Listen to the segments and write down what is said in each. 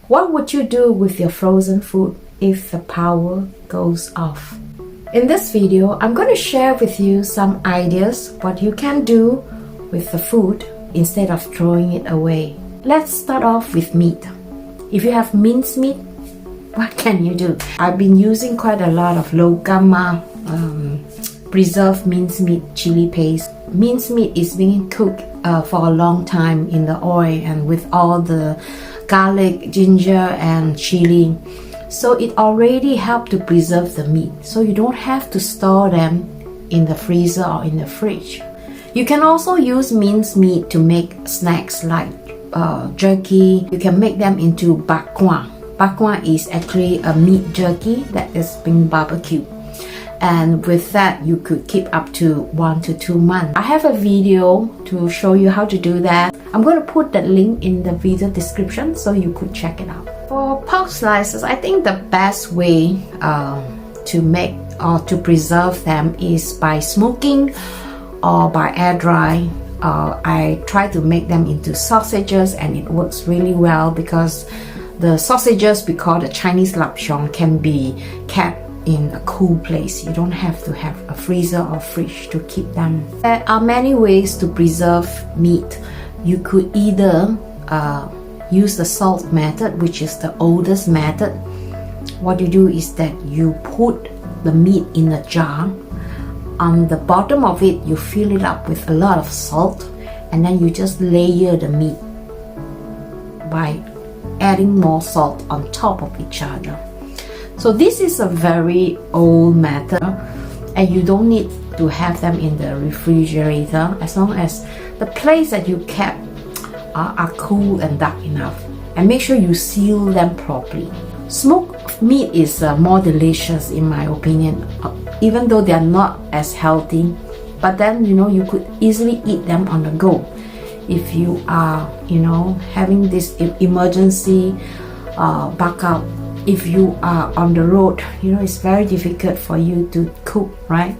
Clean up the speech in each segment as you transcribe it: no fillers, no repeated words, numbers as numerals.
What would you do with your frozen food if the power goes off? In this video, I'm going to share with you some ideas what you can do with the food instead of throwing it away. Let's start off with meat. If you have minced meat, what can you do? I've been using quite a lot of low gamma preserved minced meat chili paste. Minced meat is being cooked for a long time in the oil and with all the garlic, ginger and chili. So it already helps to preserve the meat. So you don't have to store them in the freezer or in the fridge. You can also use minced meat to make snacks like jerky. You can make them into Bak Kwa. Bak Kwa is actually a meat jerky that is being barbecued. And with that, you could keep up to 1 to 2 months. I have a video to show you how to do that. I'm going to put that link in the video description so you could check it out. For pork slices, I think the best way to make or to preserve them is by smoking or by air dry. I try to make them into sausages and it works really well because the sausages we call the Chinese lapchong can be kept in a cool place. You don't have to have a freezer or fridge to keep them. There are many ways to preserve meat. You could either use the salt method, which is the oldest method. What you do is that you put the meat in a jar. On the bottom of it, you fill it up with a lot of salt and then you just layer the meat by adding more salt on top of each other. So this is a very old method and you don't need to have them in the refrigerator as long as the place that you kept are cool and dark enough, and make sure you seal them properly. Smoked meat is more delicious in my opinion, even though they are not as healthy, but then you could easily eat them on the go. If you are having this emergency backup, if you are on the road, it's very difficult for you to cook, right?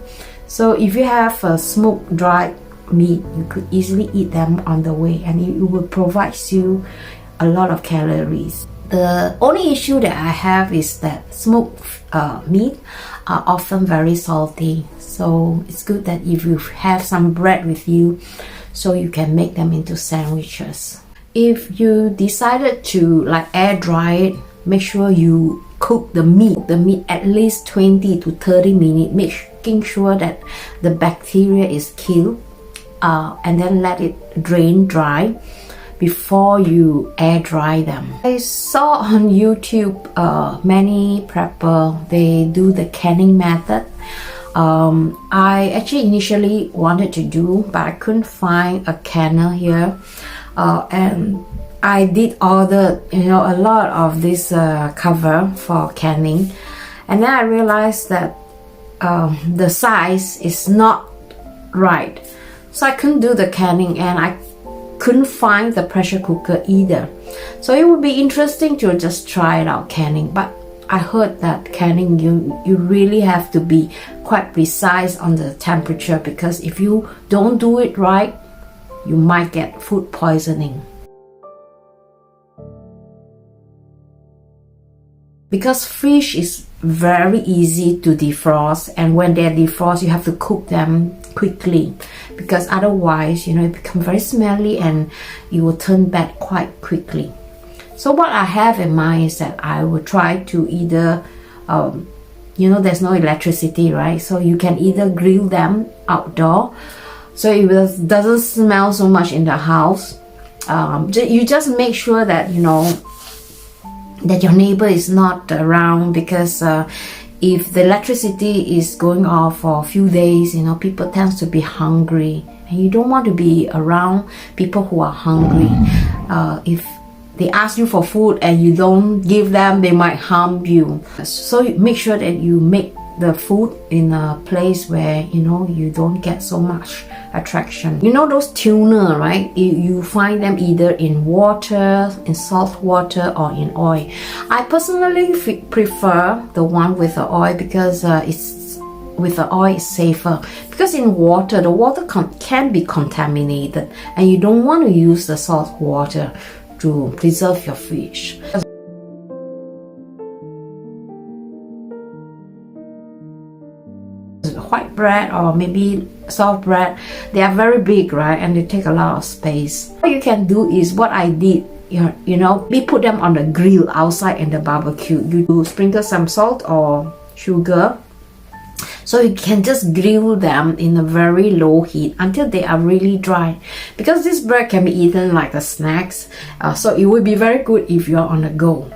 So if you have a smoked dried meat, you could easily eat them on the way and it will provide you a lot of calories. The only issue that I have is that smoked meat are often very salty. So it's good that if you have some bread with you, so you can make them into sandwiches. If you decided to air dry it, make sure you cook the meat at least 20 to 30 minutes, making sure that the bacteria is killed, and then let it drain dry before you air dry them. I saw on YouTube many prepper, they do the canning method. I actually initially wanted to do, but I couldn't find a canner here, and I did order a lot of this cover for canning, and then I realized that the size is not right, so I couldn't do the canning and I couldn't find the pressure cooker either. So it would be interesting to just try it out canning, but I heard that canning you really have to be quite precise on the temperature, because if you don't do it right, you might get food poisoning. Because fish is very easy to defrost, and when they're defrost you have to cook them quickly, because otherwise it becomes very smelly and it will turn bad quite quickly. So what I have in mind is that I will try to either there's no electricity, right? So you can either grill them outdoor so it doesn't smell so much in the house. You just make sure that that your neighbor is not around, because if the electricity is going off for a few days, people tend to be hungry and you don't want to be around people who are hungry. If they ask you for food and you don't give them, they might harm you. So make sure that you make the food in a place where you don't get so much attraction. Those tuna, right? You find them either in water, in salt water, or in oil. I personally prefer the one with the oil, because it's with the oil is safer, because in water the water can be contaminated and you don't want to use the salt water to preserve your fish. flatbread or maybe soft bread, they are very big, right? And they take a lot of space. What you can do is what I did. You know, we put them on the grill outside in the barbecue. You do sprinkle some salt or sugar, so you can just grill them in a very low heat until they are really dry, because this bread can be eaten like a snack, so it would be very good if you're on the go.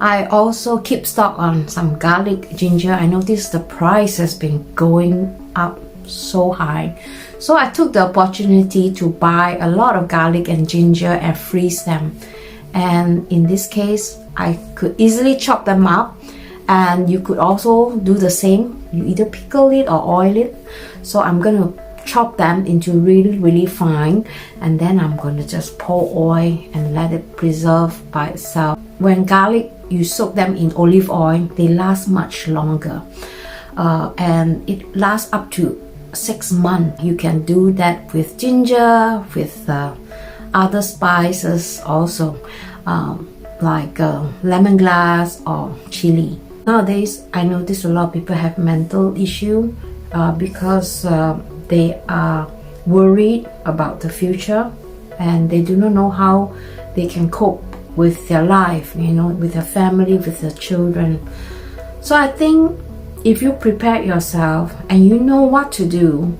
I also keep stock on some garlic, ginger. I noticed the price has been going up so high, so I took the opportunity to buy a lot of garlic and ginger and freeze them. And in this case, I could easily chop them up, and you could also do the same. You either pickle it or oil it. So I'm gonna chop them into really fine, and then I'm gonna just pour oil and let it preserve by itself. When garlic, you soak them in olive oil, they last much longer, and it lasts up to 6 months. You can do that with ginger, with other spices also, like lemongrass or chili. Nowadays, I notice a lot of people have mental issue because they are worried about the future, and they do not know how they can cope with their life, you know, with their family, with their children. So I think if you prepare yourself and you know what to do,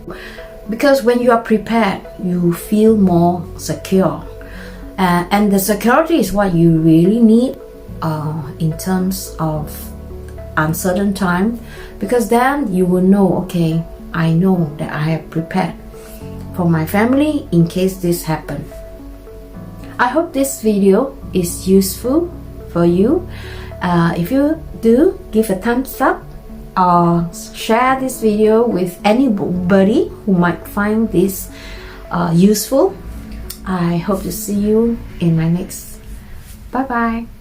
because when you are prepared, you feel more secure. And the security is what you really need in terms of uncertain time, because then you will know, okay, I know that I have prepared for my family in case this happens. I hope this video is useful for you. If you do, give a thumbs up or share this video with anybody who might find this useful. I hope to see you in my next. Bye bye.